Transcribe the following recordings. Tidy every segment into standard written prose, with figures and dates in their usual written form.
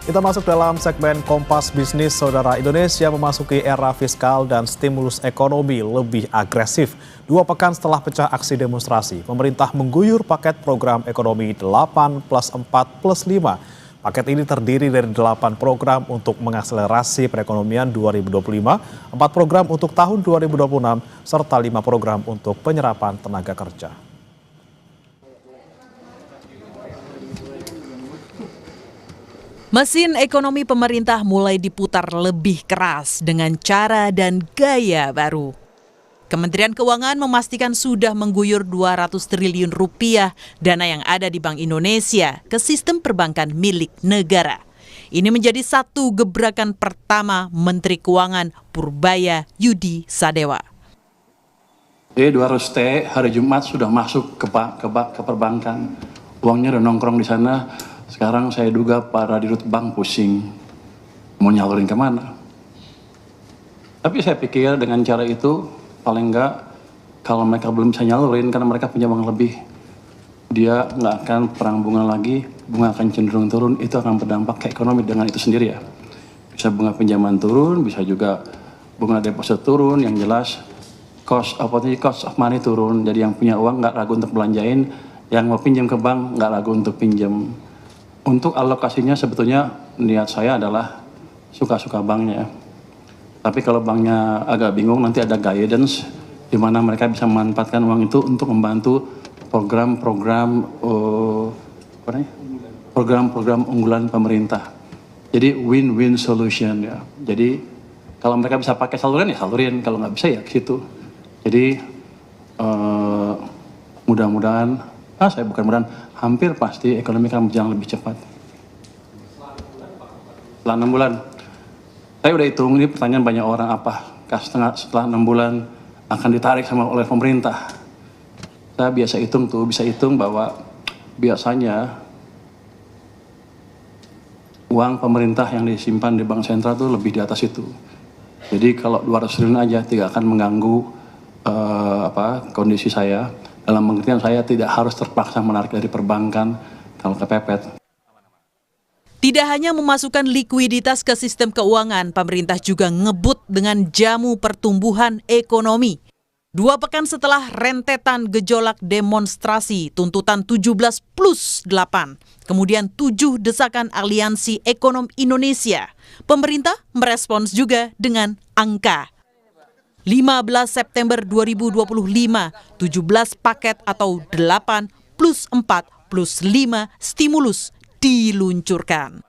Kita masuk dalam segmen Kompas Bisnis. Saudara, Indonesia memasuki era fiskal dan stimulus ekonomi lebih agresif. 2 pekan setelah pecah aksi demonstrasi, pemerintah mengguyur paket program ekonomi 8+4+5. Paket ini terdiri dari 8 program untuk mengakselerasi perekonomian 2025, 4 program untuk tahun 2026, serta 5 program untuk penyerapan tenaga kerja. Mesin ekonomi pemerintah mulai diputar lebih keras dengan cara dan gaya baru. Kementerian Keuangan memastikan sudah mengguyur 200 triliun rupiah dana yang ada di Bank Indonesia ke sistem perbankan milik negara. Ini menjadi satu gebrakan pertama Menteri Keuangan Purbaya Yudi Sadewa. 200T hari Jumat sudah masuk ke perbankan. Uangnya udah nongkrong di sana. Sekarang saya duga para dirut bank pusing mau nyalurin kemana. Tapi saya pikir dengan cara itu paling enggak kalau mereka belum bisa nyalurin karena mereka punya uang lebih, dia nggak akan perang bunga lagi, bunga akan cenderung turun, itu akan berdampak ke ekonomi dengan itu sendiri ya. Bisa bunga pinjaman turun, bisa juga bunga deposit turun, yang jelas cost of money turun. Jadi yang punya uang nggak ragu untuk belanjain, yang mau pinjam ke bank nggak ragu untuk pinjam. Untuk alokasinya sebetulnya niat saya adalah suka-suka banknya. Tapi kalau banknya agak bingung, nanti ada guidance di mana mereka bisa memanfaatkan uang itu untuk membantu program-program unggulan pemerintah. Jadi win-win solution ya. Jadi kalau mereka bisa pakai saluran ya salurin, kalau nggak bisa ya ke situ. Jadi mudah-mudahan hampir pasti ekonomi akan berjalan lebih cepat. Setelah 6 bulan, saya udah hitung, ini pertanyaan banyak orang, apakah setelah 6 bulan akan ditarik oleh pemerintah. Saya bisa hitung bahwa biasanya uang pemerintah yang disimpan di bank sentral itu lebih di atas itu. Jadi kalau 200 triliun aja tidak akan mengganggu kondisi saya. Dalam pengertian saya tidak harus terpaksa menarik dari perbankan kalau kepepet. Tidak hanya memasukkan likuiditas ke sistem keuangan, pemerintah juga ngebut dengan jamu pertumbuhan ekonomi. 2 pekan setelah rentetan gejolak demonstrasi tuntutan 17+8, kemudian 7 desakan Aliansi Ekonom Indonesia, pemerintah merespons juga dengan angka. 15 September 2025, 17 paket atau 8+4+5 stimulus diluncurkan.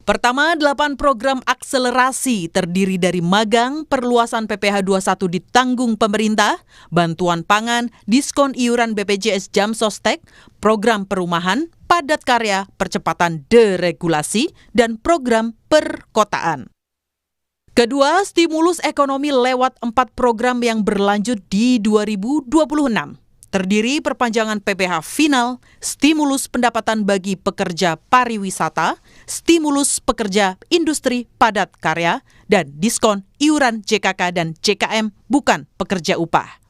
Pertama, 8 program akselerasi terdiri dari magang, perluasan PPh 21 ditanggung pemerintah, bantuan pangan, diskon iuran BPJS Jam Sostek, program perumahan, padat karya, percepatan deregulasi, dan program perkotaan. Kedua, stimulus ekonomi lewat 4 program yang berlanjut di 2026. Terdiri perpanjangan PPh final, stimulus pendapatan bagi pekerja pariwisata, stimulus pekerja industri padat karya, dan diskon iuran JKK dan JKM bukan pekerja upah.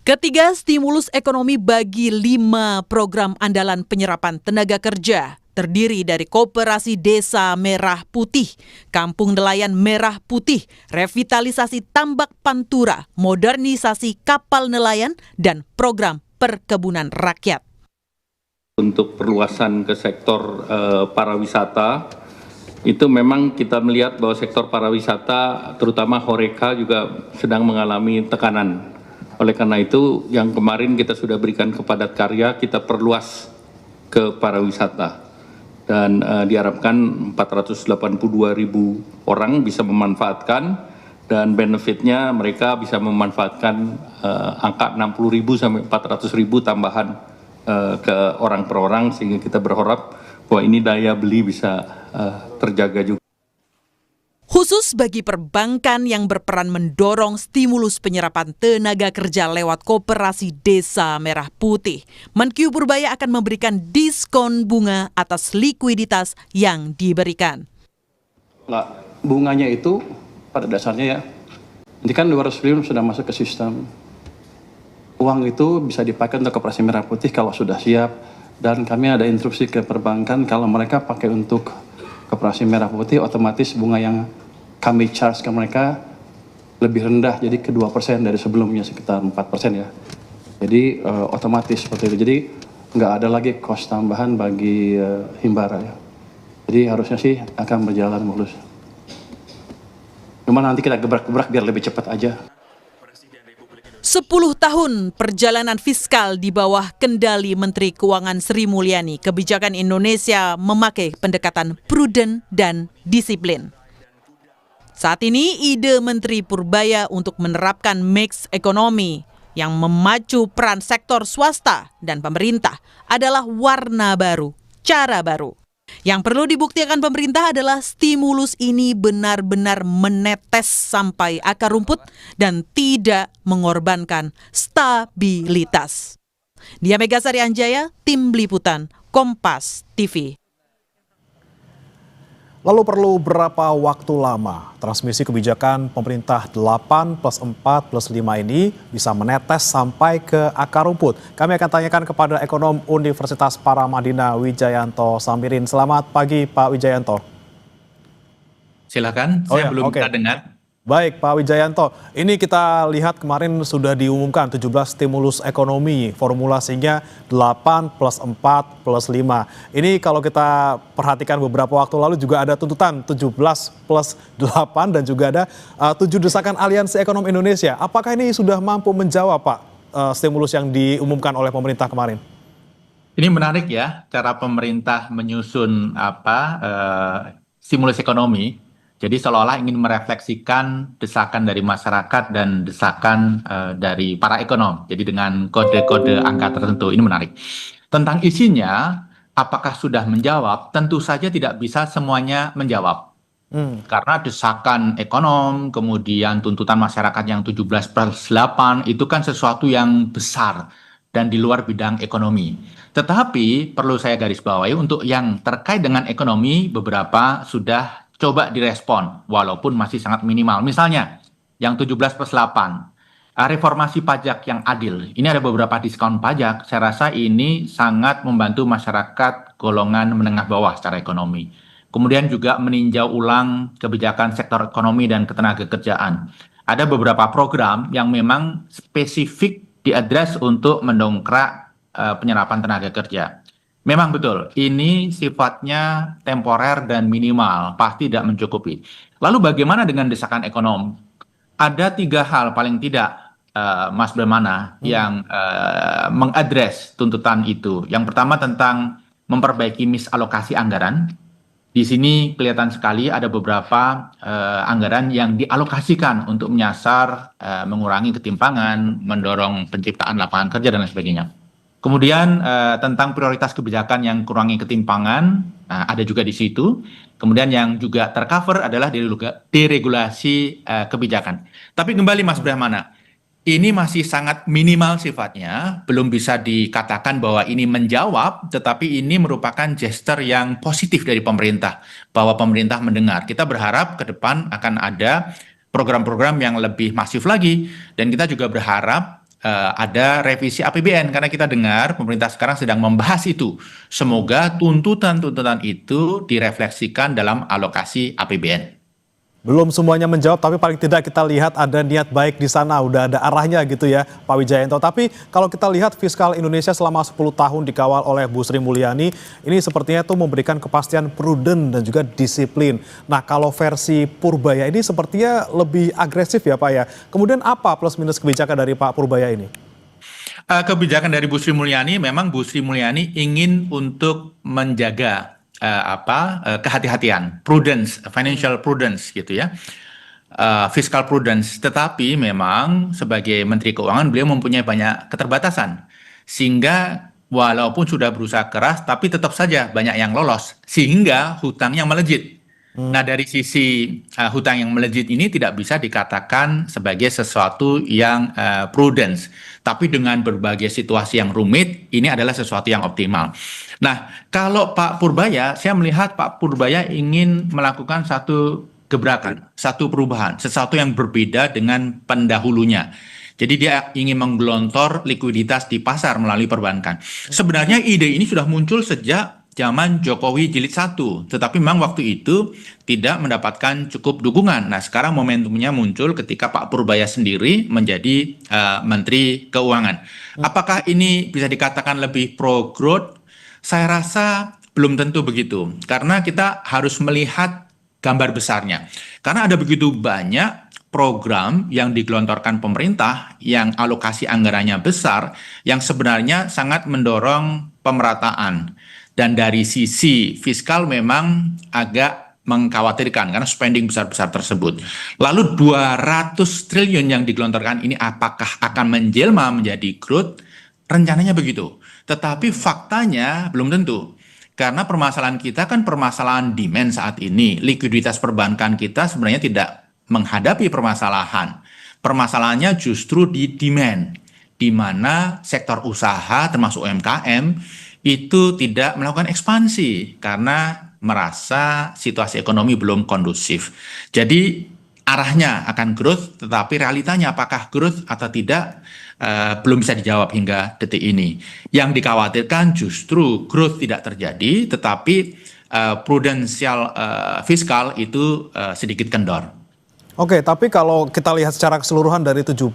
Ketiga, stimulus ekonomi bagi 5 program andalan penyerapan tenaga kerja. Terdiri dari Koperasi Desa Merah Putih, Kampung Nelayan Merah Putih, revitalisasi tambak Pantura, modernisasi kapal nelayan, dan program perkebunan rakyat. Untuk perluasan ke sektor pariwisata, itu memang kita melihat bahwa sektor pariwisata, terutama Horeca juga sedang mengalami tekanan. Oleh karena itu, yang kemarin kita sudah berikan ke padat karya, kita perluas ke pariwisata. Dan diharapkan 482.000 orang bisa memanfaatkan, dan benefitnya mereka bisa memanfaatkan angka 60.000 sampai 400.000 tambahan ke orang per orang, sehingga kita berharap bahwa ini daya beli bisa terjaga juga. Khusus bagi perbankan yang berperan mendorong stimulus penyerapan tenaga kerja lewat Koperasi Desa Merah Putih, Menkyu Purbaya akan memberikan diskon bunga atas likuiditas yang diberikan. Nah, bunganya itu pada dasarnya ya, nanti kan 200 triliun sudah masuk ke sistem. Uang itu bisa dipakai untuk Koperasi Merah Putih kalau sudah siap, dan kami ada instruksi ke perbankan kalau mereka pakai untuk koperasi merah putih, otomatis bunga yang kami charge ke mereka lebih rendah, jadi ke 2% dari sebelumnya sekitar 4% ya. Jadi otomatis seperti itu. Jadi nggak ada lagi cost tambahan bagi Himbara ya. Jadi harusnya sih akan berjalan mulus. Cuma nanti kita gebrak-gebrak biar lebih cepat aja. 10 tahun perjalanan fiskal di bawah kendali Menteri Keuangan Sri Mulyani, kebijakan Indonesia memakai pendekatan prudent dan disiplin. Saat ini ide Menteri Purbaya untuk menerapkan mix ekonomi yang memacu peran sektor swasta dan pemerintah adalah warna baru, cara baru. Yang perlu dibuktikan pemerintah adalah stimulus ini benar-benar menetes sampai akar rumput dan tidak mengorbankan stabilitas. Dia Megasari Anjaya, Tim Liputan, Kompas TV. Lalu perlu berapa waktu lama transmisi kebijakan pemerintah 8+4+5 ini bisa menetes sampai ke akar rumput? Kami akan tanyakan kepada ekonom Universitas Paramadina Wijayanto Samirin. Selamat pagi Pak Wijayanto. Silakan, saya belum terdengar. Baik Pak Wijayanto, ini kita lihat kemarin sudah diumumkan 17 stimulus ekonomi, formulasinya 8+4+5. Ini kalau kita perhatikan beberapa waktu lalu juga ada tuntutan 17+8 dan juga ada 7 desakan Aliansi Ekonom Indonesia. Apakah ini sudah mampu menjawab Pak stimulus yang diumumkan oleh pemerintah kemarin? Ini menarik ya, cara pemerintah menyusun stimulus ekonomi. Jadi seolah-olah ingin merefleksikan desakan dari masyarakat dan desakan dari para ekonom. Jadi dengan kode-kode angka tertentu, ini menarik. Tentang isinya, apakah sudah menjawab? Tentu saja tidak bisa semuanya menjawab. Karena desakan ekonom, kemudian tuntutan masyarakat yang 17+8, itu kan sesuatu yang besar dan di luar bidang ekonomi. Tetapi perlu saya garis bawahi untuk yang terkait dengan ekonomi, beberapa sudah coba direspon, walaupun masih sangat minimal. Misalnya, yang 17+8, reformasi pajak yang adil. Ini ada beberapa diskon pajak, saya rasa ini sangat membantu masyarakat golongan menengah bawah secara ekonomi. Kemudian juga meninjau ulang kebijakan sektor ekonomi dan ketenagakerjaan. Ada beberapa program yang memang spesifik diadres untuk mendongkrak penyerapan tenaga kerja. Memang betul, ini sifatnya temporer dan minimal, pasti tidak mencukupi. Lalu bagaimana dengan desakan ekonom? Ada 3 hal paling tidak, Mas Bremana, yang mengadres tuntutan itu. Yang pertama tentang memperbaiki misalokasi anggaran. Di sini kelihatan sekali ada beberapa anggaran yang dialokasikan untuk menyasar, mengurangi ketimpangan, mendorong penciptaan lapangan kerja, dan lain sebagainya. Kemudian tentang prioritas kebijakan yang kurangi ketimpangan, ada juga di situ. Kemudian yang juga tercover adalah deregulasi kebijakan. Tapi kembali Mas Brahmana, ini masih sangat minimal sifatnya, belum bisa dikatakan bahwa ini menjawab, tetapi ini merupakan gesture yang positif dari pemerintah, bahwa pemerintah mendengar. Kita berharap ke depan akan ada program-program yang lebih masif lagi, dan kita juga berharap ada revisi APBN, karena kita dengar pemerintah sekarang sedang membahas itu. Semoga tuntutan-tuntutan itu direfleksikan dalam alokasi APBN. Belum semuanya menjawab, tapi paling tidak kita lihat ada niat baik di sana, udah ada arahnya gitu ya Pak Wijayanto. Tapi kalau kita lihat fiskal Indonesia selama 10 tahun dikawal oleh Bu Sri Mulyani, ini sepertinya tuh memberikan kepastian prudent dan juga disiplin. Nah kalau versi Purbaya ini sepertinya lebih agresif ya Pak ya. Kemudian apa plus minus kebijakan dari Pak Purbaya ini? Kebijakan dari Bu Sri Mulyani, memang Bu Sri Mulyani ingin untuk menjaga kehati-hatian, prudence, financial prudence gitu ya, fiscal prudence. Tetapi memang sebagai Menteri Keuangan beliau mempunyai banyak keterbatasan, sehingga walaupun sudah berusaha keras, tapi tetap saja banyak yang lolos, sehingga hutangnya melejit. Nah dari sisi hutang yang melejit ini tidak bisa dikatakan sebagai sesuatu yang prudence, tapi dengan berbagai situasi yang rumit, ini adalah sesuatu yang optimal. Nah, kalau Pak Purbaya, saya melihat Pak Purbaya ingin melakukan satu gebrakan, satu perubahan, sesuatu yang berbeda dengan pendahulunya. Jadi dia ingin menggelontor likuiditas di pasar melalui perbankan. Sebenarnya ide ini sudah muncul sejak zaman Jokowi jilid 1, tetapi memang waktu itu tidak mendapatkan cukup dukungan. Nah, sekarang momentumnya muncul ketika Pak Purbaya sendiri menjadi Menteri Keuangan. Apakah ini bisa dikatakan lebih pro growth? Saya rasa belum tentu begitu, karena kita harus melihat gambar besarnya. Karena ada begitu banyak program yang digelontorkan pemerintah, yang alokasi anggarannya besar, yang sebenarnya sangat mendorong pemerataan. Dan dari sisi fiskal memang agak mengkhawatirkan karena spending besar-besar tersebut. Lalu 200 triliun yang digelontorkan ini apakah akan menjelma menjadi growth? Rencananya begitu. Tetapi faktanya belum tentu. Karena permasalahan kita kan permasalahan demand saat ini. Likuiditas perbankan kita sebenarnya tidak menghadapi permasalahan. Permasalahannya justru di demand, di mana sektor usaha termasuk UMKM itu tidak melakukan ekspansi karena merasa situasi ekonomi belum kondusif. Jadi arahnya akan growth, tetapi realitanya apakah growth atau tidak belum bisa dijawab hingga detik ini. Yang dikhawatirkan justru growth tidak terjadi, tetapi prudensial fiskal itu sedikit kendor. Oke, tapi kalau kita lihat secara keseluruhan dari 17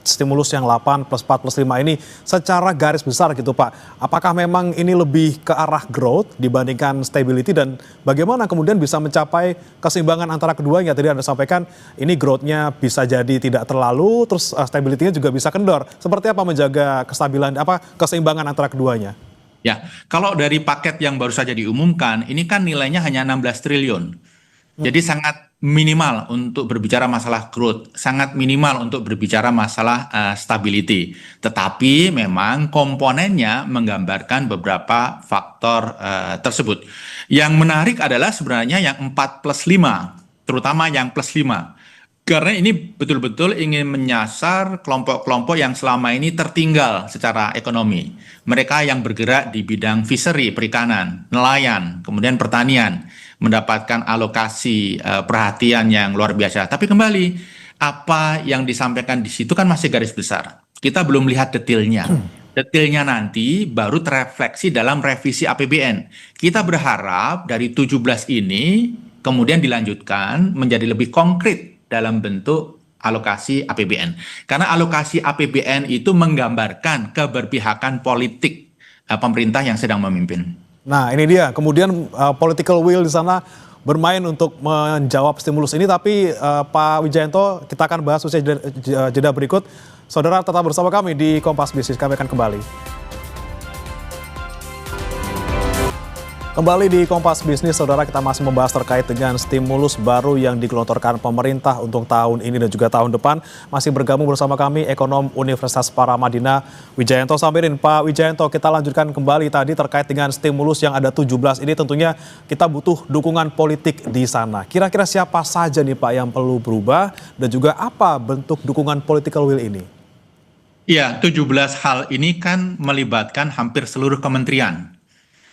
stimulus yang 8 plus 4 plus 5 ini secara garis besar gitu Pak, apakah memang ini lebih ke arah growth dibandingkan stability dan bagaimana kemudian bisa mencapai keseimbangan antara keduanya? Tadi Anda sampaikan ini growth-nya bisa jadi tidak terlalu, terus stability-nya juga bisa kendor. Seperti apa menjaga kestabilan, keseimbangan antara keduanya? Ya, kalau dari paket yang baru saja diumumkan, ini kan nilainya hanya 16 triliun. Jadi sangat minimal untuk berbicara masalah growth, sangat minimal untuk berbicara masalah stability. Tetapi memang komponennya menggambarkan beberapa faktor tersebut. Yang menarik adalah sebenarnya yang 4 plus 5, terutama yang plus 5. Karena ini betul-betul ingin menyasar kelompok-kelompok yang selama ini tertinggal secara ekonomi. Mereka yang bergerak di bidang fishery, perikanan, nelayan, kemudian pertanian, mendapatkan alokasi perhatian yang luar biasa. Tapi kembali, apa yang disampaikan di situ kan masih garis besar. Kita belum lihat detailnya. Detailnya nanti baru terefleksi dalam revisi APBN. Kita berharap dari 17 ini kemudian dilanjutkan menjadi lebih konkret dalam bentuk alokasi APBN. Karena alokasi APBN itu menggambarkan keberpihakan politik pemerintah yang sedang memimpin. Nah ini dia, kemudian political will di sana bermain untuk menjawab stimulus ini, tapi Pak Wijayanto kita akan bahas usai jeda berikut. Saudara tetap bersama kami di Kompas Bisnis, kami akan kembali. Kembali di Kompas Bisnis, saudara, kita masih membahas terkait dengan stimulus baru yang digelontorkan pemerintah untuk tahun ini dan juga tahun depan. Masih bergabung bersama kami ekonom Universitas Paramadina Wijayanto Samirin. Pak Wijayanto, kita lanjutkan kembali tadi terkait dengan stimulus yang ada 17 ini. Tentunya kita butuh dukungan politik di sana. Kira-kira siapa saja nih Pak yang perlu berubah dan juga apa bentuk dukungan political will ini? Ya, 17 hal ini kan melibatkan hampir seluruh kementerian.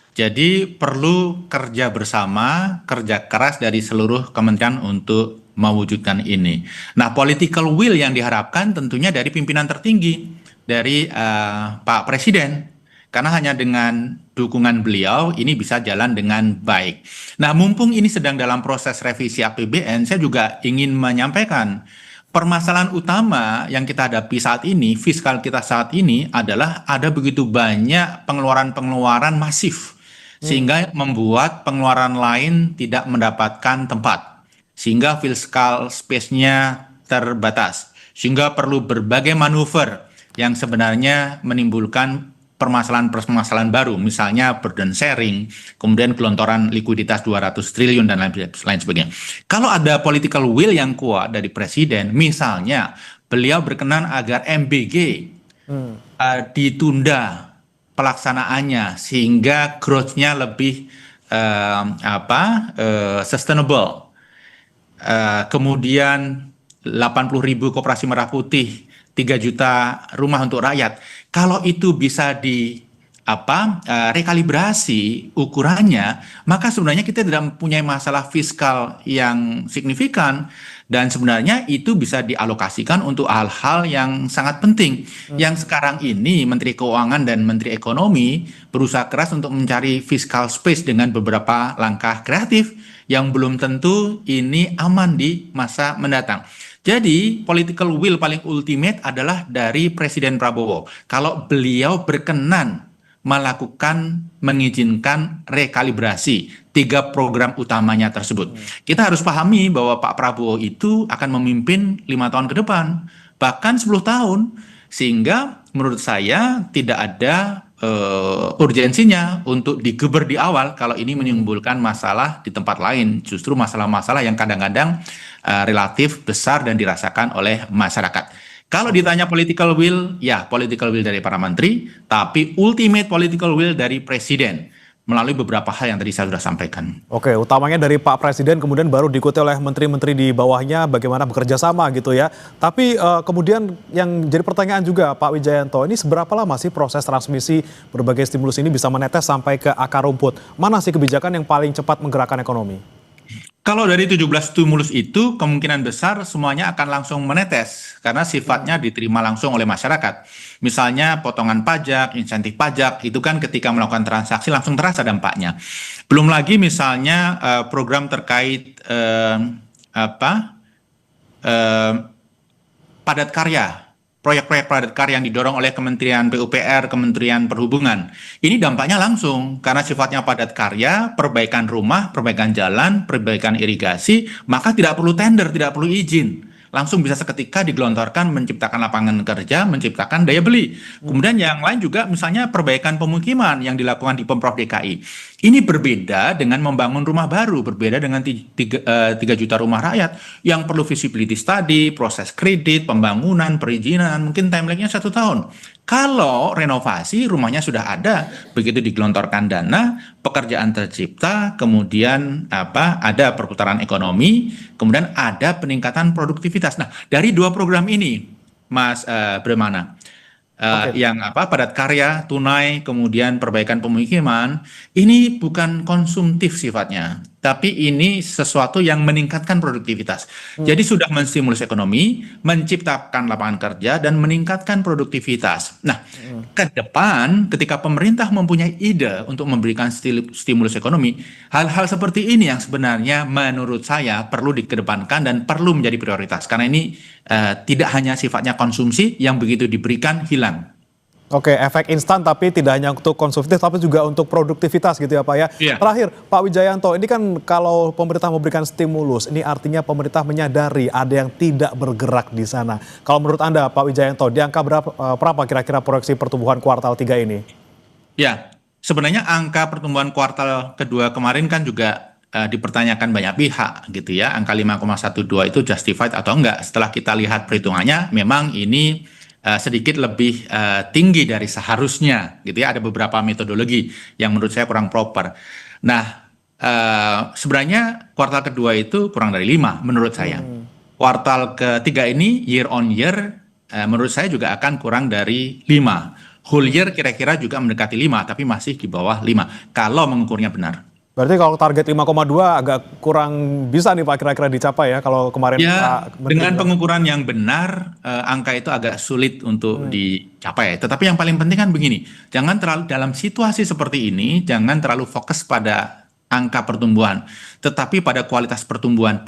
Jadi perlu kerja bersama, kerja keras dari seluruh kementerian untuk mewujudkan ini. Nah, political will yang diharapkan tentunya dari pimpinan tertinggi, dari Pak Presiden. Karena hanya dengan dukungan beliau ini bisa jalan dengan baik. Nah, mumpung ini sedang dalam proses revisi APBN, saya juga ingin menyampaikan permasalahan utama yang kita hadapi saat ini, fiskal kita saat ini adalah ada begitu banyak pengeluaran-pengeluaran masif. Sehingga membuat pengeluaran lain tidak mendapatkan tempat. Sehingga fiscal space-nya terbatas. Sehingga perlu berbagai manuver yang sebenarnya menimbulkan permasalahan-permasalahan baru. Misalnya burden sharing, kemudian gelontoran likuiditas 200 triliun dan lain sebagainya. Kalau ada political will yang kuat dari Presiden, misalnya beliau berkenan agar MBG ditunda pelaksanaannya sehingga growth-nya lebih sustainable. Kemudian 80.000 koperasi merah putih, 3 juta rumah untuk rakyat. Kalau itu bisa rekalibrasi ukurannya, maka sebenarnya kita tidak mempunyai masalah fiskal yang signifikan Dan sebenarnya itu bisa dialokasikan untuk hal-hal yang sangat penting. Yang sekarang ini Menteri Keuangan dan Menteri Ekonomi berusaha keras untuk mencari fiscal space dengan beberapa langkah kreatif yang belum tentu ini aman di masa mendatang. Jadi political will paling ultimate adalah dari Presiden Prabowo. Kalau beliau berkenan mengizinkan rekalibrasi 3 program utamanya tersebut. Kita harus pahami bahwa Pak Prabowo itu akan memimpin 5 tahun ke depan, bahkan 10 tahun. Sehingga menurut saya tidak ada urgensinya untuk digeber di awal kalau ini menimbulkan masalah di tempat lain. Justru masalah-masalah yang kadang-kadang relatif besar dan dirasakan oleh masyarakat. Kalau ditanya political will, ya political will dari para menteri, tapi ultimate political will dari presiden melalui beberapa hal yang tadi saya sudah sampaikan. Oke, utamanya dari Pak Presiden, kemudian baru diikuti oleh menteri-menteri di bawahnya bagaimana bekerja sama gitu ya. Tapi kemudian yang jadi pertanyaan juga Pak Wijayanto, ini seberapa lama sih proses transmisi berbagai stimulus ini bisa menetes sampai ke akar rumput? Mana sih kebijakan yang paling cepat menggerakkan ekonomi? Kalau dari 17 stimulus itu kemungkinan besar semuanya akan langsung menetes karena sifatnya diterima langsung oleh masyarakat. Misalnya potongan pajak, insentif pajak, itu kan ketika melakukan transaksi langsung terasa dampaknya. Belum lagi misalnya program terkait padat karya. Proyek-proyek padat karya yang didorong oleh Kementerian PUPR, Kementerian Perhubungan. Ini dampaknya langsung karena sifatnya padat karya, perbaikan rumah, perbaikan jalan, perbaikan irigasi, maka tidak perlu tender, tidak perlu izin. Langsung bisa seketika digelontorkan, menciptakan lapangan kerja, menciptakan daya beli. Kemudian yang lain juga misalnya perbaikan pemukiman yang dilakukan di Pemprov DKI. Ini berbeda dengan membangun rumah baru, berbeda dengan 3 juta rumah rakyat yang perlu visibility study, proses kredit, pembangunan, perizinan, mungkin timeline-nya 1 tahun. Kalau renovasi rumahnya sudah ada, begitu digelontorkan dana, pekerjaan tercipta, kemudian ada perputaran ekonomi, kemudian ada peningkatan produktivitas. Nah, dari 2 program ini, Mas Bremana, yang padat karya, tunai, kemudian perbaikan pemukiman, ini bukan konsumtif sifatnya, tapi ini sesuatu yang meningkatkan produktivitas. Jadi sudah menstimulus ekonomi, menciptakan lapangan kerja, dan meningkatkan produktivitas. Nah, ke depan ketika pemerintah mempunyai ide untuk memberikan stimulus ekonomi, hal-hal seperti ini yang sebenarnya menurut saya perlu dikedepankan dan perlu menjadi prioritas. Karena ini tidak hanya sifatnya konsumsi yang begitu diberikan hilang. Oke, efek instan tapi tidak hanya untuk konsumtif tapi juga untuk produktivitas gitu ya Pak ya. Iya. Terakhir Pak Wijayanto, ini kan kalau pemerintah memberikan stimulus, ini artinya pemerintah menyadari ada yang tidak bergerak di sana. Kalau menurut Anda Pak Wijayanto, di angka berapa kira-kira proyeksi pertumbuhan kuartal 3 ini? Ya, sebenarnya angka pertumbuhan kuartal kedua kemarin kan juga dipertanyakan banyak pihak gitu ya. Angka 5,12 itu justified atau enggak. Setelah kita lihat perhitungannya, memang ini sedikit lebih tinggi dari seharusnya gitu ya. Ada beberapa metodologi yang menurut saya kurang proper. Nah, sebenarnya kuartal kedua itu kurang dari 5 menurut saya. Kuartal ketiga ini year on year menurut saya juga akan kurang dari 5. Whole year kira-kira juga mendekati 5 tapi masih di bawah 5 kalau mengukurnya benar. Berarti kalau target 5,2 agak kurang bisa nih Pak kira-kira dicapai ya kalau kemarin ya, Pak dengan pengukuran yang benar angka itu agak sulit untuk dicapai. Tetapi yang paling penting kan begini, jangan terlalu dalam situasi seperti ini jangan terlalu fokus pada angka pertumbuhan, tetapi pada kualitas pertumbuhan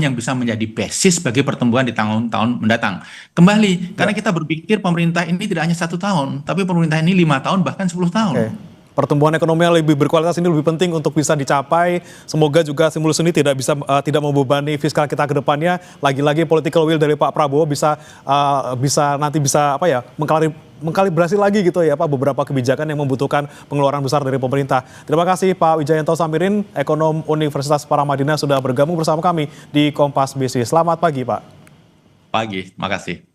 yang bisa menjadi basis bagi pertumbuhan di tahun-tahun mendatang. Kembali, karena kita berpikir pemerintah ini tidak hanya 1 tahun, tapi pemerintah ini 5 tahun bahkan 10 tahun. Okay. Pertumbuhan ekonomi yang lebih berkualitas ini lebih penting untuk bisa dicapai. Semoga juga stimulus ini tidak membebani fiskal kita ke depannya. Lagi-lagi political will dari Pak Prabowo bisa mengkalibrasi lagi gitu ya Pak beberapa kebijakan yang membutuhkan pengeluaran besar dari pemerintah. Terima kasih Pak Wijayanto Samirin, ekonom Universitas Paramadina sudah bergabung bersama kami di Kompas Bisnis. Selamat pagi Pak. Pagi, makasih.